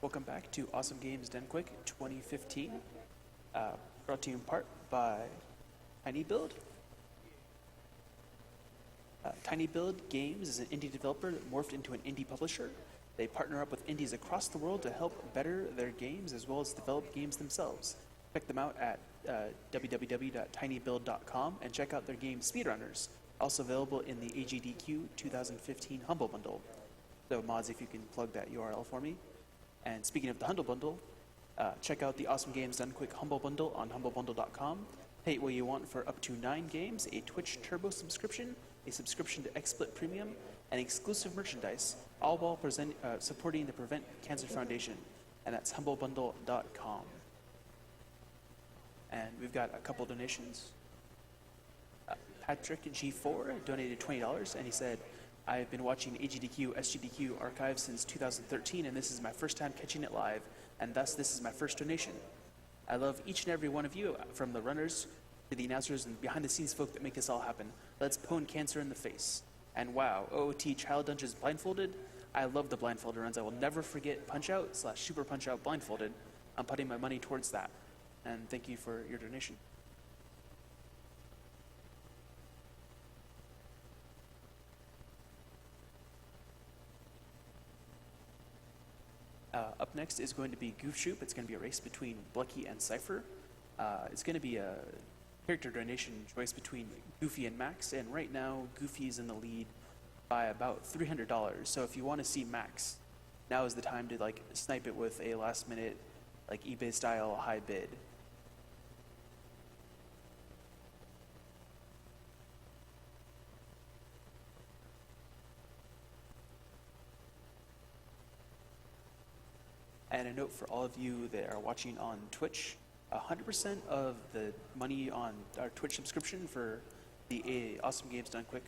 Welcome back to Awesome Games Done Quick 2015, brought to you in part by Tiny Build. Tiny Build Games is an indie developer that morphed into an indie publisher. They partner up with indies across the world to help better their games as well as develop games themselves. Check them out at www.tinybuild.com and check out their game Speedrunners, also available in the AGDQ2015 Humble Bundle. So mods, if you can plug that URL for me. And speaking of the Humble Bundle, check out the Awesome Games Done Quick Humble Bundle on humblebundle.com. Pay what you want for up to 9 games, a Twitch Turbo subscription, a subscription to XSplit Premium, and exclusive merchandise, all while supporting the Prevent Cancer Foundation. And that's humblebundle.com. And we've got a couple donations. Patrick G4 donated $20, and he said, I've been watching AGDQ, SGDQ archives since 2013, and this is my first time catching it live, and thus this is my first donation. I love each and every one of you, from the runners to the announcers and behind-the-scenes folk that make this all happen. Let's pwn cancer in the face. And wow, OOT Child Dungeons Blindfolded. I love the blindfolded runs. I will never forget Punch-Out/Super Punch-Out Blindfolded. I'm putting my money towards that. And thank you for your donation. Up next is going to be Goof Troop. It's going to be a race between Blechy and Cyghfer. It's going to be a character donation choice between Goofy and Max, and right now Goofy is in the lead by about $300. So if you want to see Max, now is the time to snipe it with a last-minute eBay style high bid. And a note for all of you that are watching on Twitch, 100% of the money on our Twitch subscription for the Awesome Games Done Quick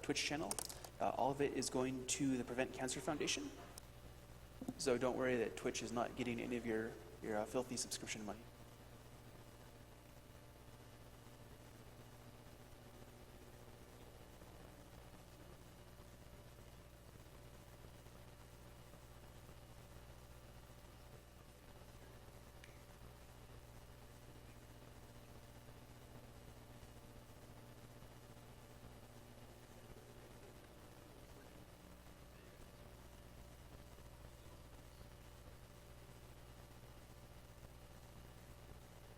Twitch channel, all of it is going to the Prevent Cancer Foundation. So don't worry that Twitch is not getting any of your filthy subscription money.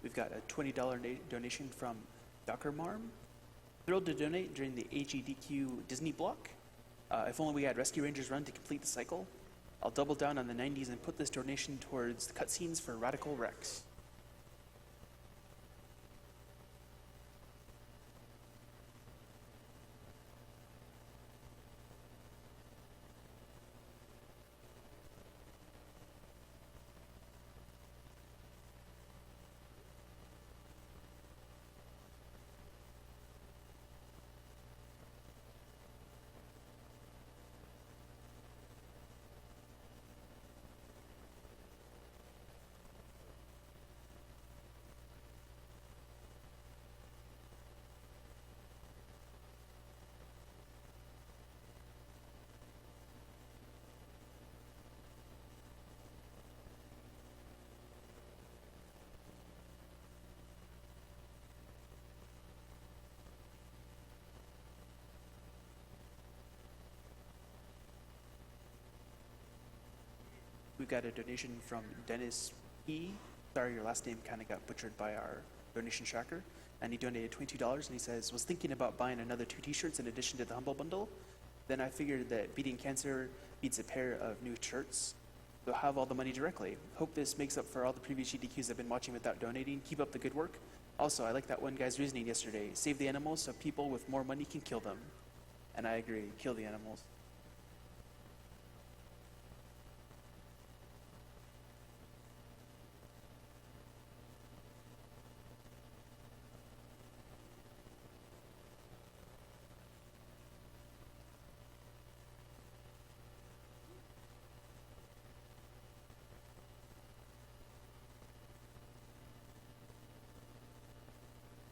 We've got a $20 donation from Dr. Marm. Thrilled to donate during the AGDQ Disney block. If only we had Rescue Rangers Run to complete the cycle. I'll double down on the 90s and put this donation towards the cutscenes for Radical Rex. We've got a donation from Dennis P. Sorry, your last name kind of got butchered by our donation tracker. And he donated $22, and he says, was thinking about buying another 2 t-shirts in addition to the Humble Bundle. Then I figured that beating cancer beats a pair of new shirts. So have all the money directly. Hope this makes up for all the previous GDQs I've been watching without donating. Keep up the good work. Also, I like that one guy's reasoning yesterday. Save the animals so people with more money can kill them. And I agree, kill the animals.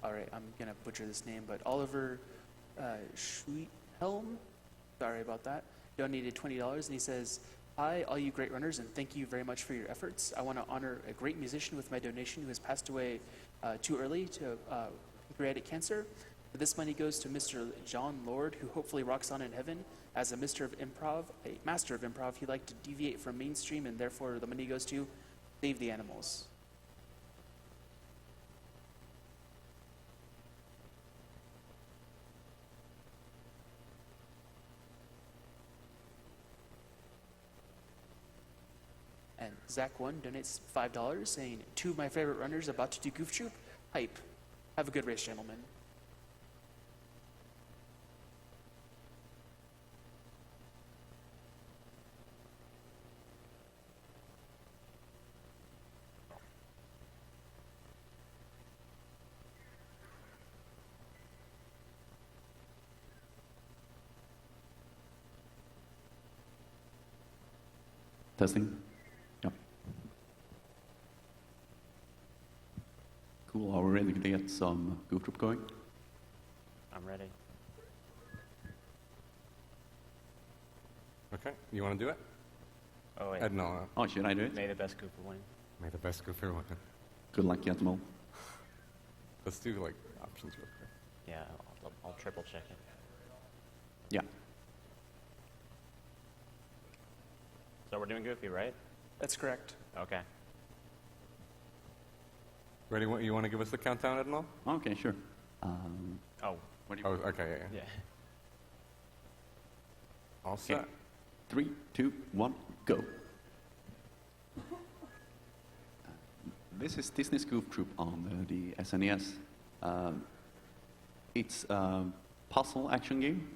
All right, I'm going to butcher this name, but Oliver Schweethelm, sorry about that, donated $20, and he says, Hi, all you great runners, and thank you very much for your efforts. I want to honor a great musician with my donation who has passed away too early to pancreatic cancer. This money goes to Mr. John Lord, who hopefully rocks on in heaven. As a master of improv, he liked to deviate from mainstream, and therefore the money goes to Save the Animals. And Zach1 donates $5, saying, two of my favorite runners about to do Goof Troop. Hype. Have a good race, gentlemen. Testing. Yeah. Cool. Are we ready to get some Goof Troop going? I'm ready. Okay, you want to do it? Oh, wait. No. Oh, should I do it? May the best Goofer win. May the best Goofer win. Good luck, gentlemen. Let's do like options real quick. Yeah, I'll triple check it. Yeah. So we're doing Goofy, right? That's correct. Okay. Ready? You want to give us the countdown, Edmond? Okay, sure. Oh, What do you? Oh, okay, yeah. yeah. All set. Okay. 3, 2, 1, go. This is Disney's Goof Troop on the SNES. It's a puzzle action game,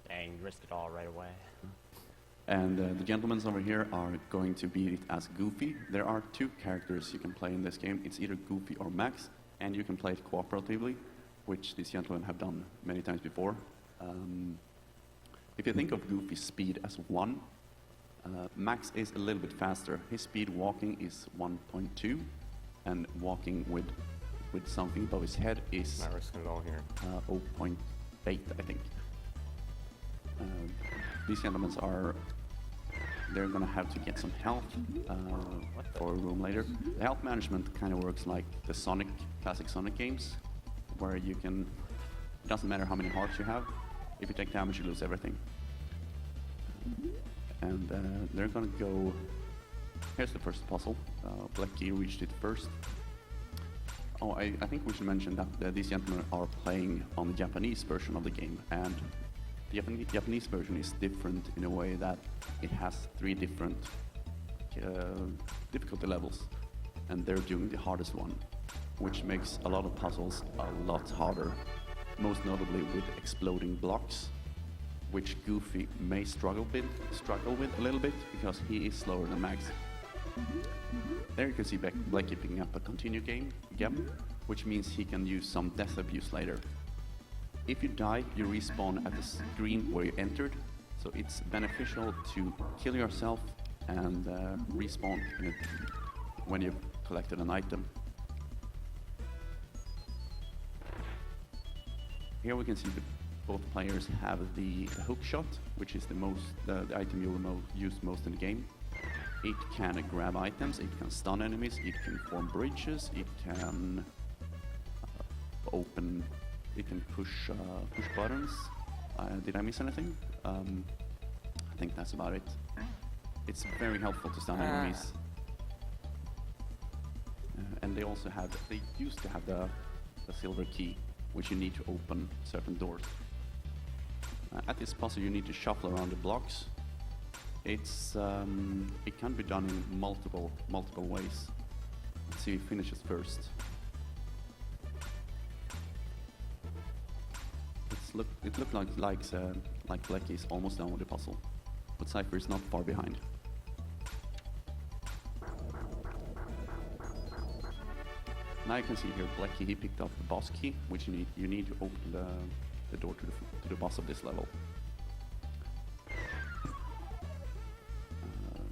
Dang, you risked it all right away. and the gentlemen over here are going to beat it as Goofy. There are two characters you can play in this game. It's either Goofy or Max, and you can play it cooperatively, which these gentlemen have done many times before. If you think of Goofy's speed as 1, Max is a little bit faster. His speed walking is 1.2, and walking with something above his head is Not risking it all here. 0.8, I think. These gentlemen they're going to have to get some health for a room later. The health management kind of works like the classic Sonic games, where you can, it doesn't matter how many hearts you have, if you take damage you lose everything. And they're going to go, here's the first puzzle. Blechy reached it first. Oh, I think we should mention that these gentlemen are playing on the Japanese version of the game, and the Japanese version is different in a way that it has 3 different difficulty levels, and they're doing the hardest one, which makes a lot of puzzles a lot harder, most notably with exploding blocks, which Goofy may struggle with a little bit because he is slower than Max. There you can see Blechy picking up a continue game again, which means he can use some death abuse later. If you die, you respawn at the screen where you entered, so it's beneficial to kill yourself and respawn when you've collected an item. Here we can see that both players have the hook shot, which is the item you will use most in the game. It can grab items, it can stun enemies, it can form bridges, it can it can push buttons. Did I miss anything? I think that's about it. It's very helpful to stun enemies. And they used to have the silver key, which you need to open certain doors. At this puzzle you need to shuffle around the blocks. It can be done in multiple ways. Let's see who finishes first. It looked like Blechy is almost done with the puzzle, but Cyghfer is not far behind. Now you can see here Blechy, he picked up the boss key, which you need to open the door to the boss of this level.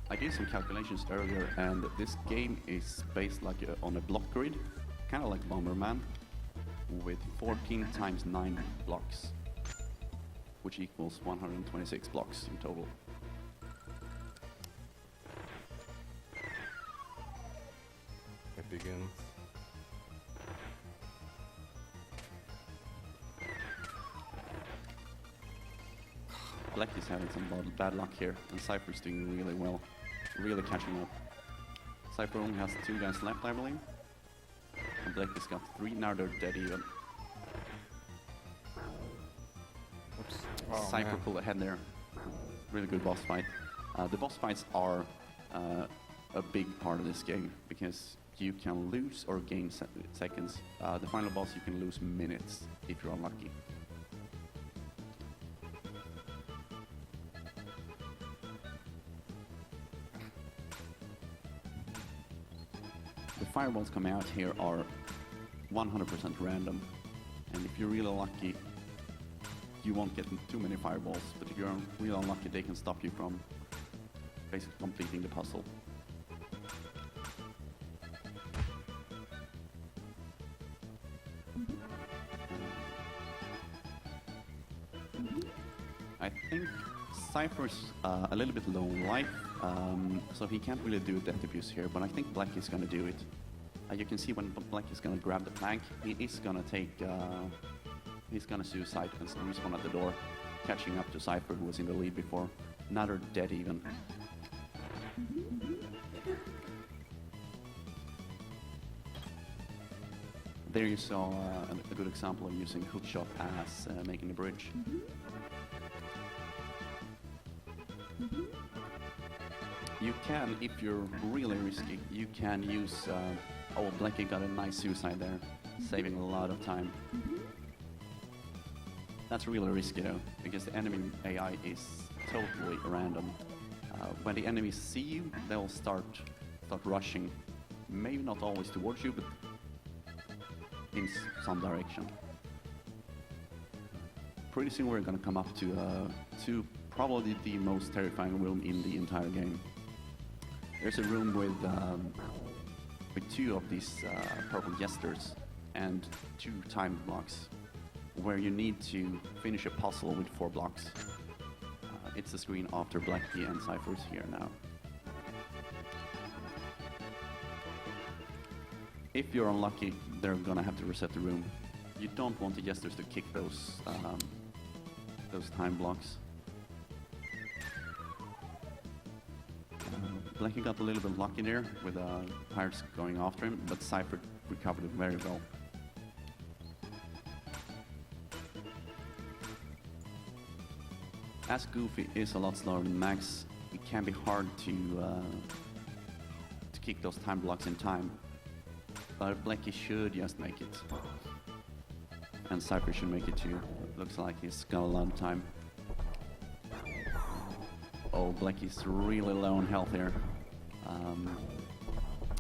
I did some calculations earlier, and this game is based on a block grid, kind of like Bomberman, with 14 times 9 blocks, which equals 126 blocks in total. begins. Blechy's having some bad luck here, and Cypher's doing really well. Really catching up. Cypher only has 2 guys left, I believe. And Blechy's got 3, now they're dead even. Oops. Oh, Cypher man. pulled ahead there. Really good boss fight. The boss fights are a big part of this game because you can lose or gain seconds. The final boss you can lose minutes if you're unlucky. The fireballs coming out here are 100% random, and if you're really lucky, you won't get too many fireballs, but if you're really unlucky, they can stop you from basically completing the puzzle. I think Cypher's a little bit low in life, so he can't really do death abuse here, but I think Blechy's gonna do it. You can see when Blechy's gonna grab the plank, he is gonna take, he's gonna suicide and respawn at the door, catching up to Cypher, who was in the lead before. Now they're dead even. There you saw a good example of using hookshot as making a bridge. You can, if you're really risky, you can use... oh, Blechy got a nice suicide there, saving a lot of time. That's really risky though, because the enemy AI is totally random. When the enemies see you, they'll start rushing. Maybe not always towards you, but in some direction. Pretty soon we're gonna come up to probably the most terrifying room in the entire game. There's a room with 2 of these purple jesters and 2 time blocks, where you need to finish a puzzle with 4 blocks. It's the screen after Blechy and Cypher's here now. If you're unlucky, they're gonna have to reset the room. You don't want the jesters to kick those time blocks. Blechy got a little bit lucky there with pirates going after him, but Cypher recovered it very well. As Goofy is a lot slower than Max, it can be hard to kick those time blocks in time. But Blechy should just make it. And Cypher should make it too. Looks like he's got a lot of time. Oh, Blechy's really low on health here.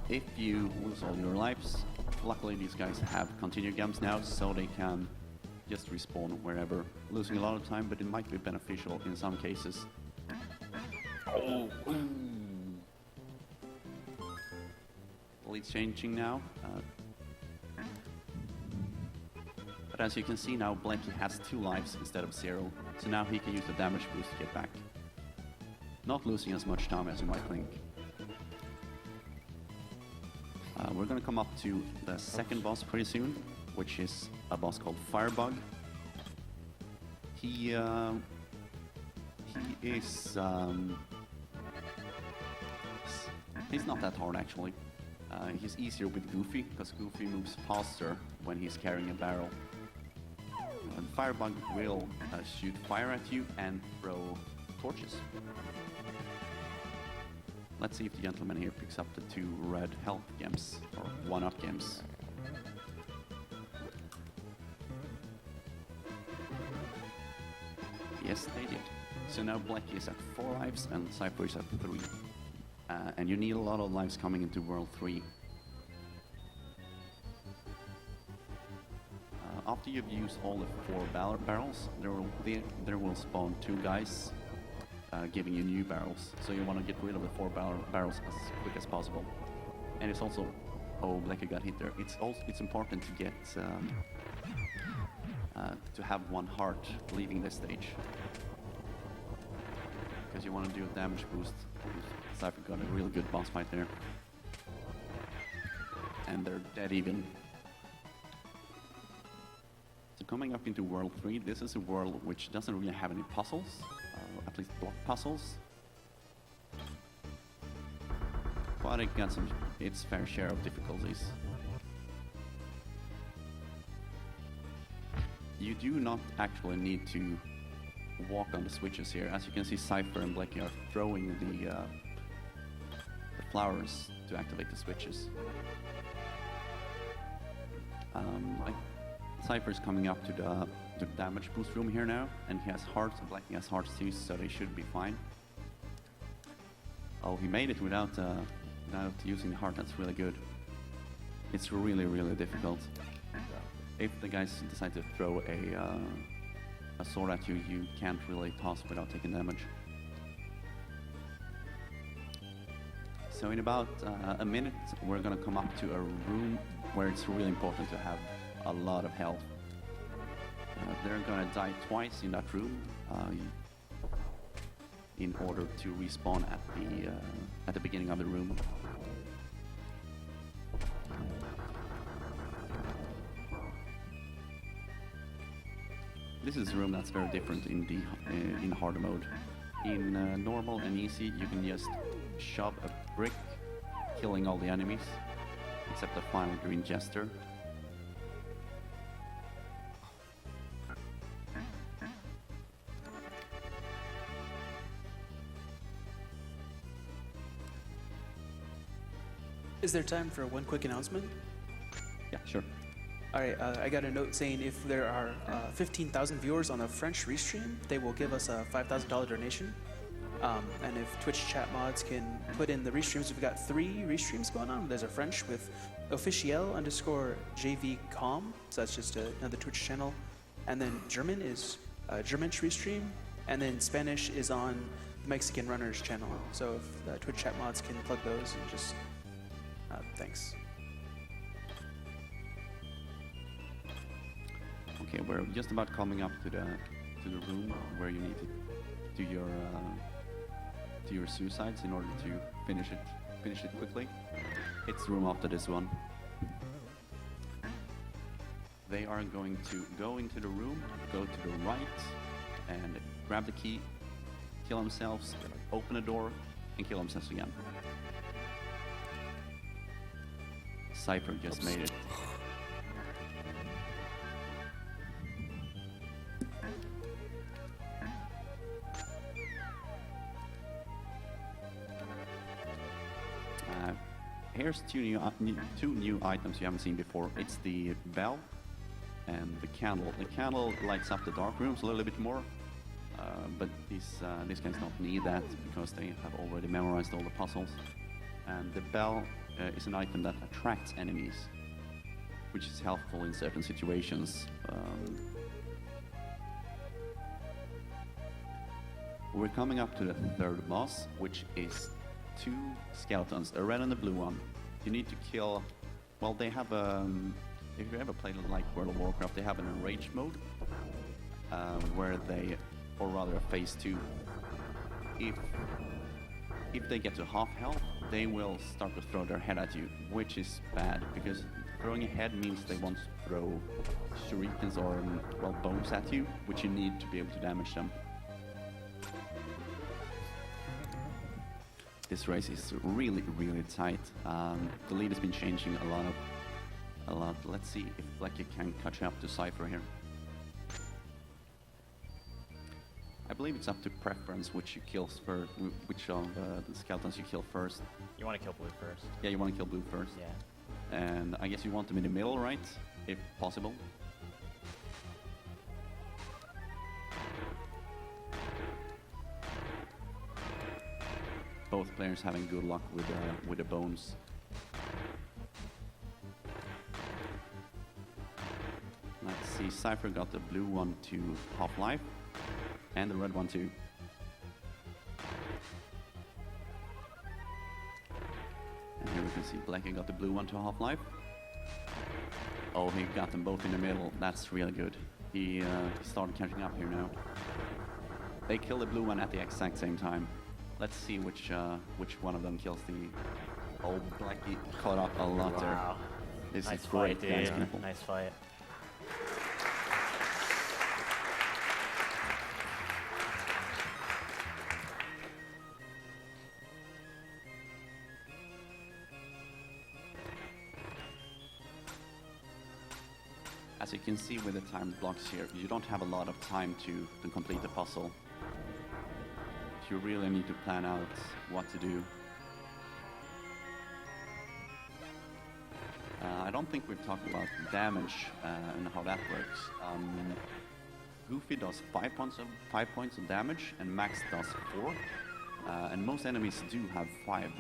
If you lose all your lives, luckily these guys have continued gems now, so they can just respawn wherever. Losing a lot of time, but it might be beneficial in some cases. Oh! Lead's changing now. But as you can see now, Blechy has 2 lives instead of 0, so now he can use the damage boost to get back. Not losing as much time as you might think. We're gonna come up to the second boss pretty soon, which is a boss called Firebug. He's not that hard actually. He's easier with Goofy, because Goofy moves faster when he's carrying a barrel. And Firebug will shoot fire at you and throw torches. Let's see if the gentleman here picks up the 2 red health gems, or 1-up gems. Yes, they did. So now Blechy is at 4 lives and Cypher is at 3. And you need a lot of lives coming into World 3. After you've used all the 4 barrels, there will spawn 2 guys giving you new barrels. So you want to get rid of the 4 barrels as quick as possible. And it's also... Oh, Blechy got hit there. It's important to get... to have 1 heart leaving this stage. Because you want to do a damage boost. Cypher got a really good boss fight there. and they're dead even. So coming up into World 3, this is a world which doesn't really have any puzzles, at least block puzzles. But it got its fair share of difficulties. You do not actually need to walk on the switches here. As you can see, Cyghfer and Blechy are throwing the flowers to activate the switches. Cypher's coming up to the damage boost room here now, and he has hearts, and Blechy has hearts too, so they should be fine. Oh, he made it without using the heart. That's really good. It's really, really difficult. If the guys decide to throw a sword at you, you can't really toss without taking damage. So in about a minute, we're gonna come up to a room where it's really important to have a lot of health. They're gonna die twice in that room in order to respawn at the beginning of the room. This is a room that's very different in hard mode. In normal and easy, you can just shove a brick, killing all the enemies, except the final green jester. Is there time for one quick announcement? Yeah, sure. All right, I got a note saying if there are 15,000 viewers on a French restream, they will give us a $5,000 donation. And if Twitch chat mods can put in the restreams, we've got 3 restreams going on. There's a French with officiel_jvcom, so that's just another Twitch channel. And then German is German's restream. And then Spanish is on the Mexican Runners channel. So if the Twitch chat mods can plug those and just, thanks. Okay, we're just about coming up to the room where you need to do your suicides in order to finish it quickly. It's the room after this one. They are going to go into the room, go to the right, and grab the key, kill themselves, open the door, and kill themselves again. Cypher just made it. Here's two new items you haven't seen before. It's the bell and the candle. The candle lights up the dark rooms a little bit more, but these guys don't need that because they have already memorized all the puzzles. And the bell is an item that attracts enemies, which is helpful in certain situations. We're coming up to the third boss, which is 2 skeletons, a red and a blue one. You need to kill, well, they have if you ever played like World of Warcraft, they have an enraged mode, where they, or rather a phase 2, if they get to half health, they will start to throw their head at you, which is bad, because throwing a head means they want to throw shurikens or, well, bombs at you, which you need to be able to damage them. This race is really, really tight. The lead has been changing a lot. Let's see if Blechy can catch up to Cypher here. I believe it's up to preference which you kill first, which of the skeletons you kill first. You want to kill blue first. Yeah, you want to kill blue first. Yeah. And I guess you want them in the middle, right? If possible. Both players having good luck with the bones. Let's see, Cypher got the blue one to half-life, and the red one too. And here we can see Blechy got the blue one to half-life. Oh, he got them both in the middle. That's really good. He started catching up here now. They killed the blue one at the exact same time. Let's see which one of them kills the old Blechy. Caught up a lot there. Wow. This Nice is great, fight, guys. dude. People. Nice fight. As you can see with the timed blocks here, you don't have a lot of time to complete the puzzle. You really need to plan out what to do. I don't think we've talked about damage and how that works. Goofy does 5 points of damage, and Max does 4. And most enemies do have 5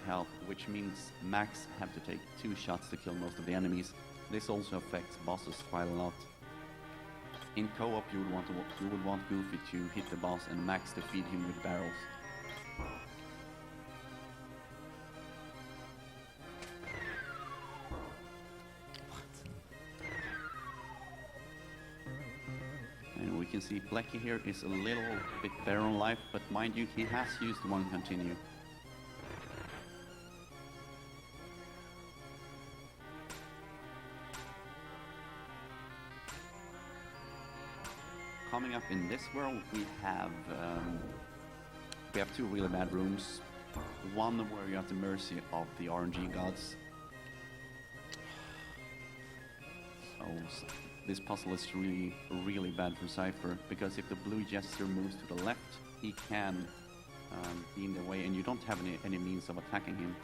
health, which means Max have to take 2 shots to kill most of the enemies. This also affects bosses quite a lot. In co-op, you would want Goofy to hit the boss and Max to feed him with barrels. And we can see Blechy here is a little bit better on life, but mind you, he has used one continue. Coming up in this world, we have 2 really bad rooms. One where you're at the mercy of the RNG gods. So this puzzle is really bad for Cypher, because if the blue jester moves to the left, he can be in the way, and you don't have any means of attacking him.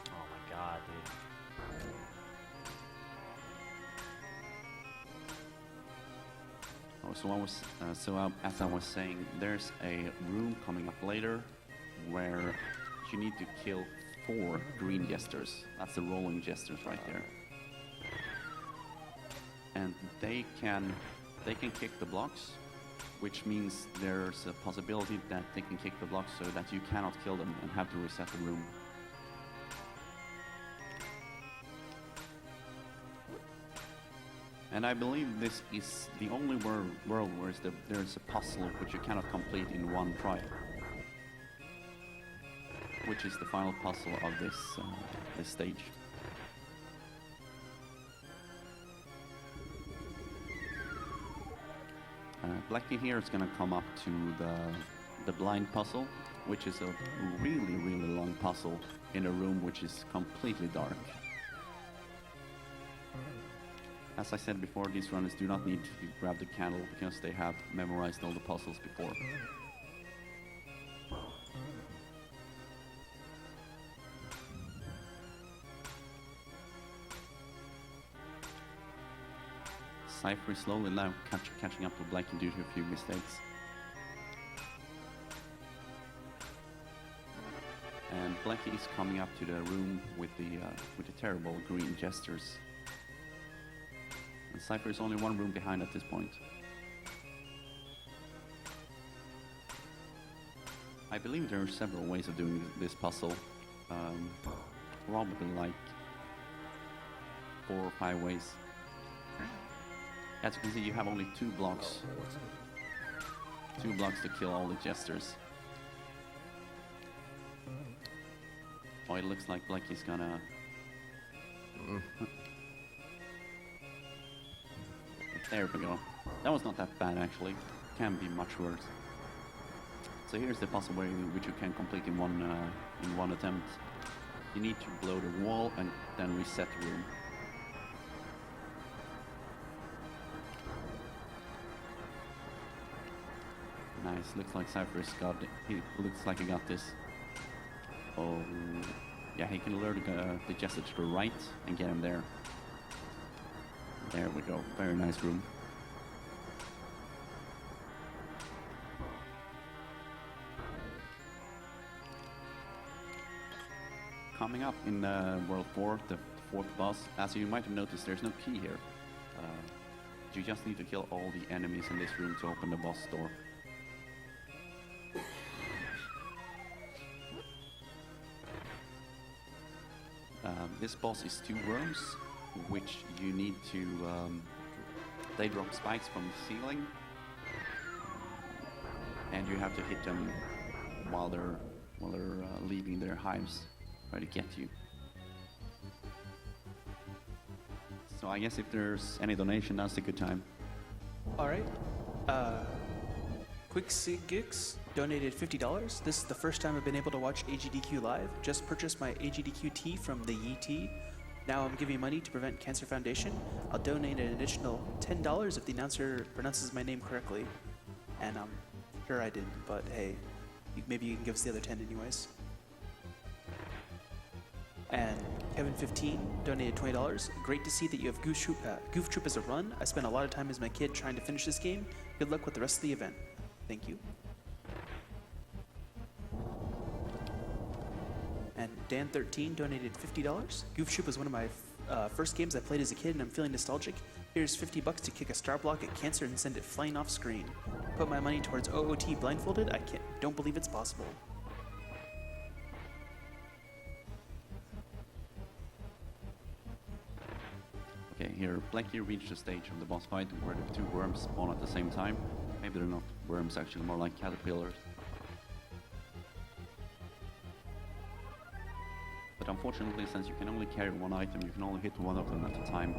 Oh my god, dude. As I was saying, there's a room coming up later where you need to kill 4 green jesters. That's the rolling jesters right there. And they can kick the blocks, which means there's a possibility that they can kick the blocks so that you cannot kill them and have to reset the room. And I believe this is the only world where there's a puzzle which you cannot complete in one try. Which is the final puzzle of this stage. Blechy here is going to come up to the blind puzzle, which is a really long puzzle in a room which is completely dark. As I said before, these runners do not need to grab the candle because they have memorized all the puzzles before. Cypher is slowly now catching up to Blechy due to a few mistakes. And Blechy is coming up to the room with the terrible green jesters. And Cypher is only 1 room behind at this point. I believe there are several ways of doing this puzzle. Probably like 4 or 5 ways. As you can see, you have only 2 blocks. 2 blocks to kill all the jesters. Oh, it looks like Blechy's gonna... There we go. That was not that bad, actually. Can be much worse. So here's the puzzle which you can complete in one attempt. You need to blow the wall and then reset the room. Nice. Looks like Cypher's got it. He looks like he got this. Oh, yeah. He can lure the jester to the right and get him there. There we go. Very nice room. Coming up in World 4, the 4th boss, as you might have noticed, there's no key here. You just need to kill all the enemies in this room to open the boss door. This boss is 2 worms, which you need to... they drop spikes from the ceiling, and you have to hit them while they're leaving their hives, try to get you. So I guess if there's any donation, now's a good time. All right. Quick Sig Gigs donated $50. This is the first time I've been able to watch AGDQ live. Just purchased my AGDQ tea from the Yee Tea. Now I'm giving money to Prevent Cancer Foundation. I'll donate an additional $10 if the announcer pronounces my name correctly. And I'm sure I didn't, but hey, maybe you can give us the other 10 anyways. And Kevin15 donated $20. Great to see that you have Goof Troop as a run. I spent a lot of time as my kid trying to finish this game. Good luck with the rest of the event. Thank you. And Dan13 donated $50. Goof Troop was one of my first games I played as a kid, and I'm feeling nostalgic. Here's $50 to kick a star block at cancer and send it flying off screen. Put my money towards OOT blindfolded. Don't believe it's possible. Okay, here, Blechy reached the stage of the boss fight where the two worms spawn at the same time. Maybe they're not worms, actually, more like caterpillars. But unfortunately, since you can only carry one item, you can only hit one of them at a time.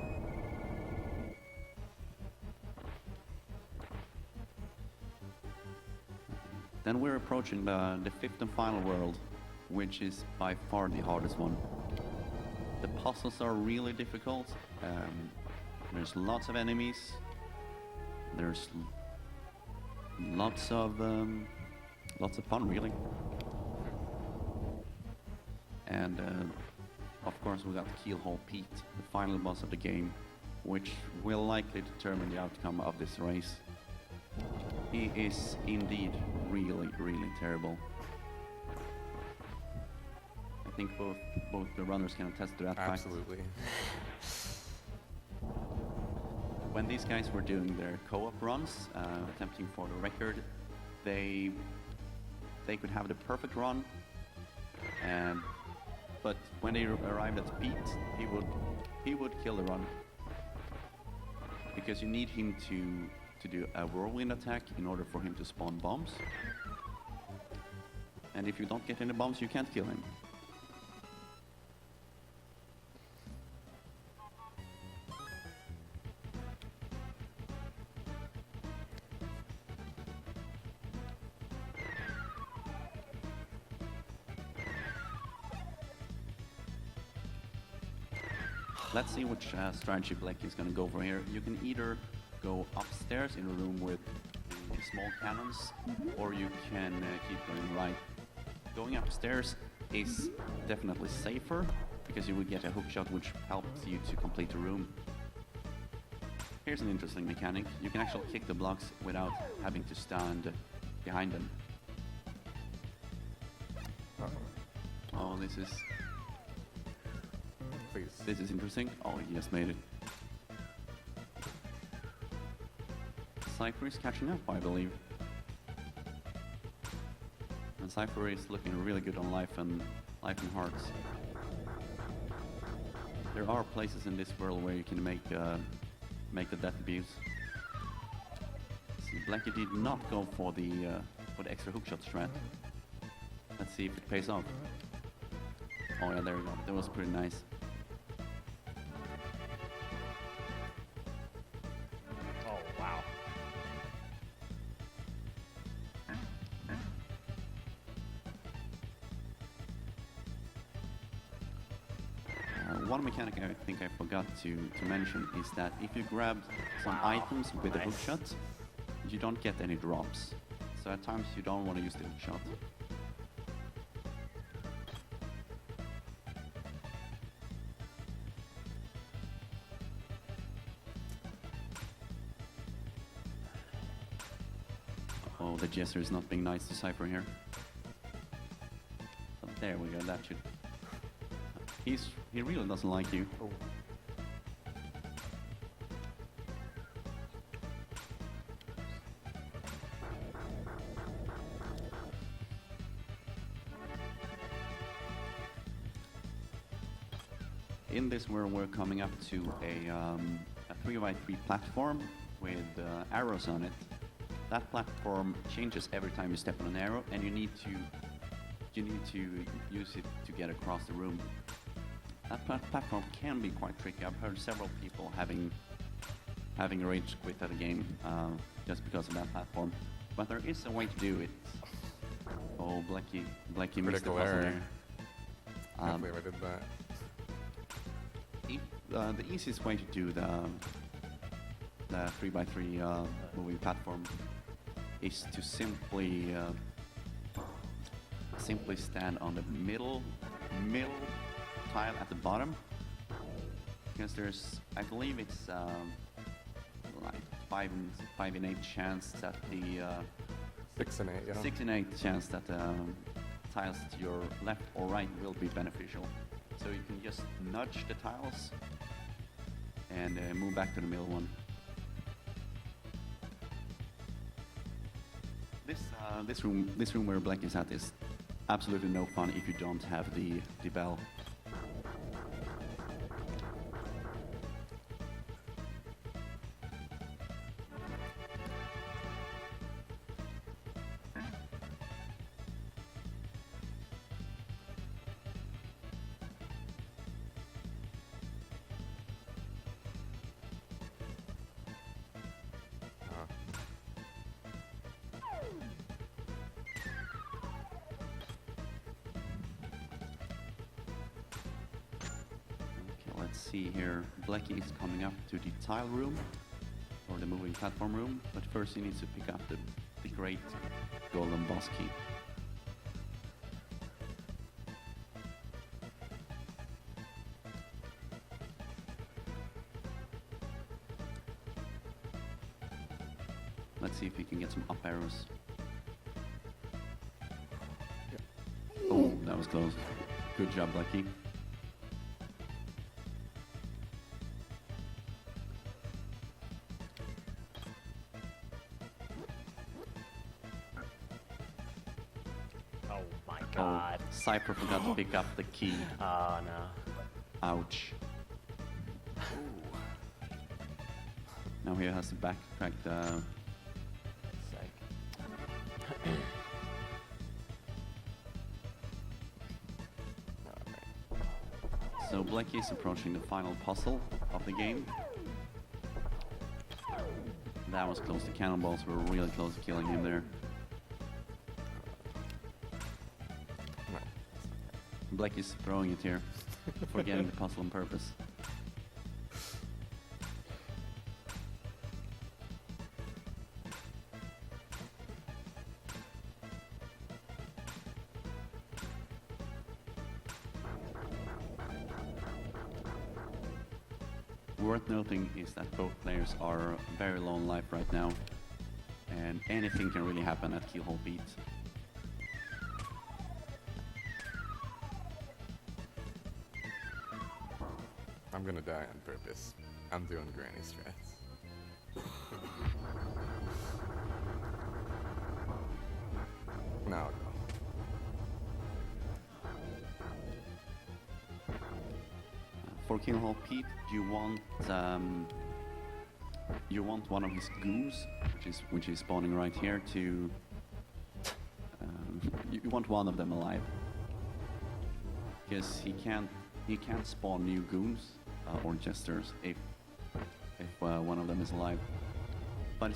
Then we're approaching the fifth and final world, which is by far the hardest one. The puzzles are really difficult. There's lots of enemies. There's lots of fun, really. And of course, we got Keelhaul Pete, the final boss of the game, which will likely determine the outcome of this race. He is indeed really, really terrible. I think both the runners can attest to that fact. Absolutely. When these guys were doing their co-op runs, attempting for the record, they could have the perfect run, but when they arrived at Pete, he would kill the run, because you need him to do a whirlwind attack in order for him to spawn bombs, and if you don't get any bombs, you can't kill him. Let's see which strategy Blechy is going to go for here. You can either go upstairs in a room with small cannons, or you can keep going right. Going upstairs is definitely safer, because you will get a hookshot which helps you to complete the room. Here's an interesting mechanic. You can actually kick the blocks without having to stand behind them. Oh, this is interesting. Oh, he just made it. Cyghfer is catching up, I believe. And Cyghfer is looking really good on life and hearts. There are places in this world where you can make the death abuse. See, Blechy did not go for the extra hookshot strat. Let's see if it pays off. Oh yeah, there we go. That was pretty nice. Oh, wow. One mechanic I think I forgot to mention is that if you grab some items with a hookshot, you don't get any drops. So at times you don't want to use the hookshot. Oh, the Jester is not being nice to Cyghfer here. But there we go, that should... He really doesn't like you. Oh. In this world, we're coming up to a 3x3 platform with arrows on it. that platform changes every time you step on an arrow, and you need to use it to get across the room. That platform can be quite tricky. I've heard several people having rage quit at a game just because of that platform. But there is a way to do it. Oh, Blechy missed the Critical puzzle error. there. Can't believe I did that. The easiest way to do the 3x3 moving platform is to simply stand on the middle tile at the bottom, because there's, I believe it's like 5 in 8 chance that the 6 and 8, yeah. 6 in 8 chance that the tiles to your left or right will be beneficial. So you can just nudge the tiles and move back to the middle one. This room where Blechy is at is absolutely no fun if you don't have the bell. Let's see here. Blechy is coming up to the tile room, or the moving platform room, but first he needs to pick up the great golden boss key. Let's see if he can get some up arrows. Oh, that was close. Good job, Blechy. Oh my god. Cypher forgot to pick up the key. Oh no. Ouch. Now he has to backtrack the... Psych. So Blechy is approaching the final puzzle of the game. That was close. The cannonballs were really close to killing him there. Blechy's throwing it here, forgetting the puzzle on purpose. Worth noting is that both players are very low on life right now, and anything can really happen at Keelhaul Pete. I'm gonna die on purpose. I'm doing granny strats. No, For Keelhaul Pete, you want one of his goons, which is spawning right here, to you want one of them alive, because he can't spawn new goons or jesters if one of them is alive. But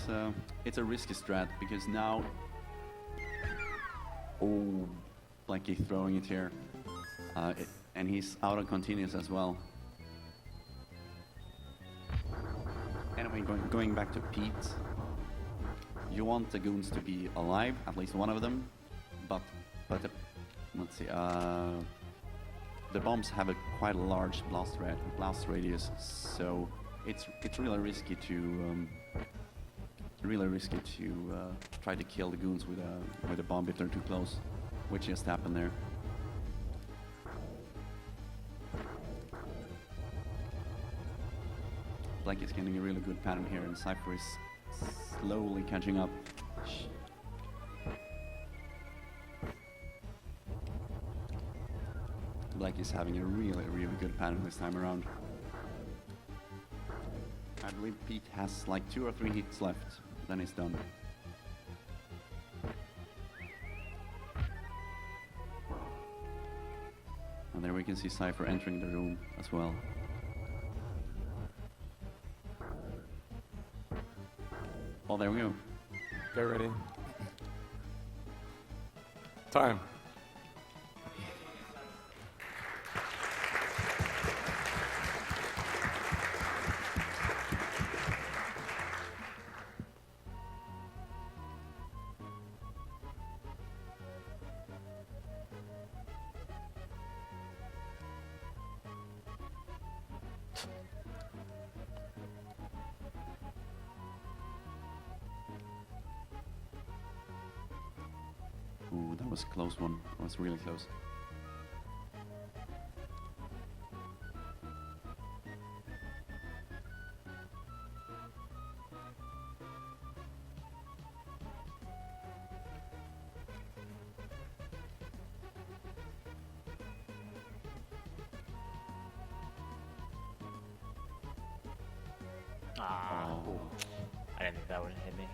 it's a risky strat, because now, oh, Blechy throwing it here, and he's out on continuous as well. Anyway, going back to Pete, you want the goons to be alive, at least one of them, but let's see, the bombs have quite a large blast radius, so it's really risky to try to kill the goons with a bomb if they're too close, which just happened there. Blechy is getting a really good pattern here, and Cypher is slowly catching up. Blechy is having a really good pattern this time around. I believe Pete has like 2 or 3 hits left, then he's done. And there we can see Cypher entering the room as well. Oh, there we go. Get ready. Time. Ooh, that was a close one. That was really close. Ah, Oh. I didn't think that would hit me.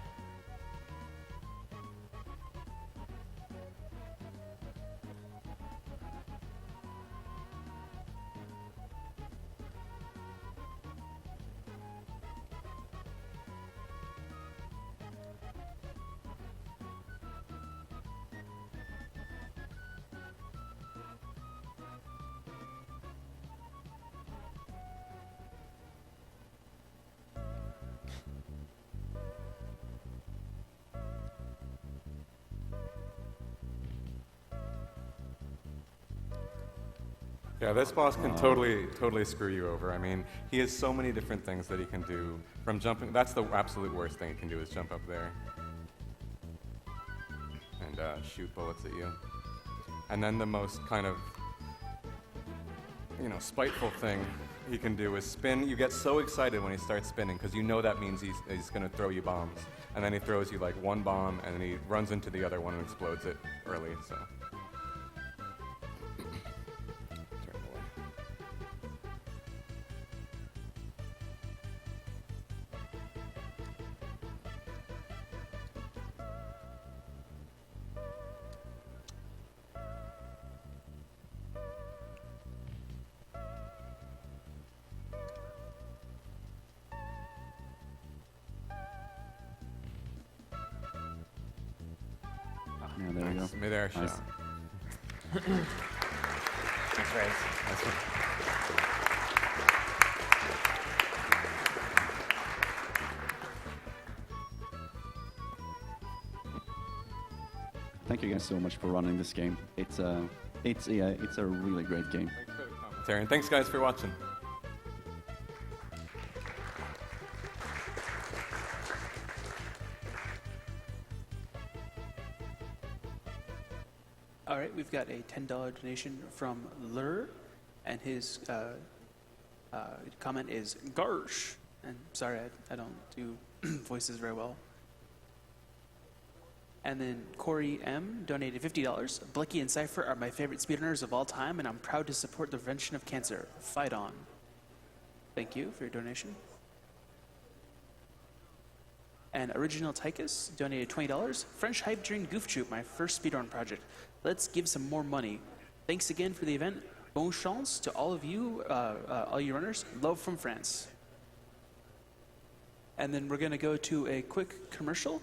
Yeah, this boss can totally screw you over. I mean, he has so many different things that he can do. From jumping, that's the absolute worst thing he can do is jump up there and shoot bullets at you. And then the most kind of, spiteful thing he can do is spin. You get so excited when he starts spinning because you know that means he's going to throw you bombs. And then he throws you like one bomb and then he runs into the other one and explodes it early, so. Turn away. Yeah, there we go. Nice. Mid-air Nice. shot. Nice race. Nice one. Thank you guys so much for running this game. It's a really great game. Thanks for the commentary, and thanks guys for watching. All right, we've got a $10 donation from Lur, and his comment is Garsh. And sorry, I don't do voices very well. And then Corey M donated $50. Blechy and Cypher are my favorite speedrunners of all time, and I'm proud to support the prevention of cancer. Fight on. Thank you for your donation. And Original Tychus donated $20. French hype during Goof Troop, my first speedrun project. Let's give some more money. Thanks again for the event. Bon chance to all of you, all you runners. Love from France. And then we're going to go to a quick commercial.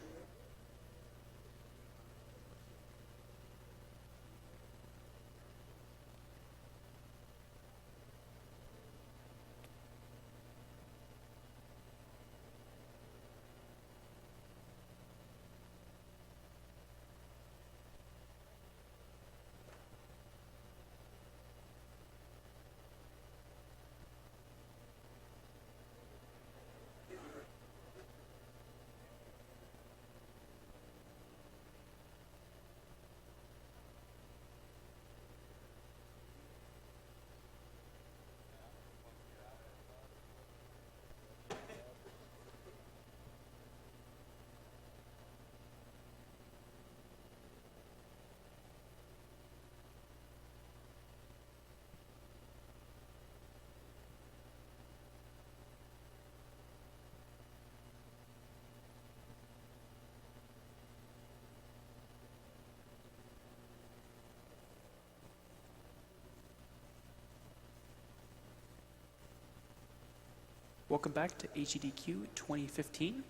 Welcome back to AGDQ 2015.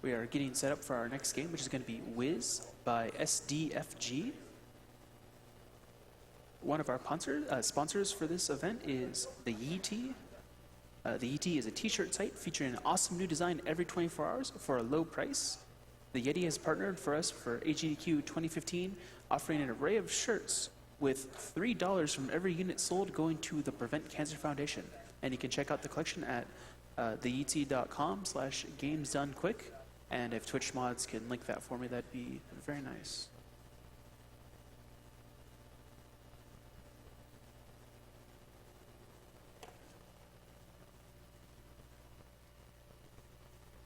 We are getting set up for our next game, which is going to be Whiz by SDFG. One of our sponsors for this event is the Yeti. The Yeti is a t-shirt site featuring an awesome new design every 24 hours for a low price. The Yeti has partnered for us for AGDQ 2015, offering an array of shirts with $3 from every unit sold going to the Prevent Cancer Foundation. And you can check out the collection at theyeti.com/gamesdonequick. And if Twitch mods can link that for me, that'd be very nice.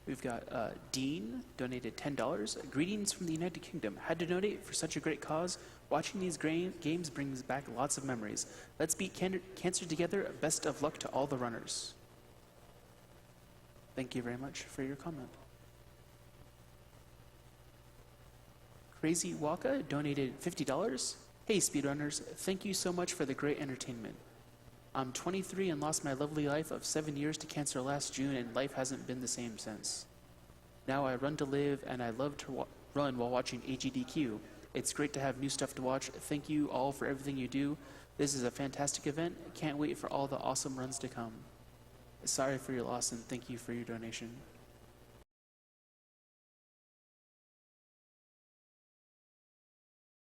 We've got Dean donated $10. Greetings from the United Kingdom. Had to donate for such a great cause. Watching these games brings back lots of memories. Let's beat cancer together. Best of luck to all the runners. Thank you very much for your comment. Crazy Waka donated $50. Hey speedrunners, thank you so much for the great entertainment. I'm 23 and lost my lovely life of 7 years to cancer last June, and life hasn't been the same since. Now I run to live, and I love to run while watching AGDQ. It's great to have new stuff to watch. Thank you all for everything you do. This is a fantastic event. Can't wait for all the awesome runs to come. Sorry for your loss, and thank you for your donation.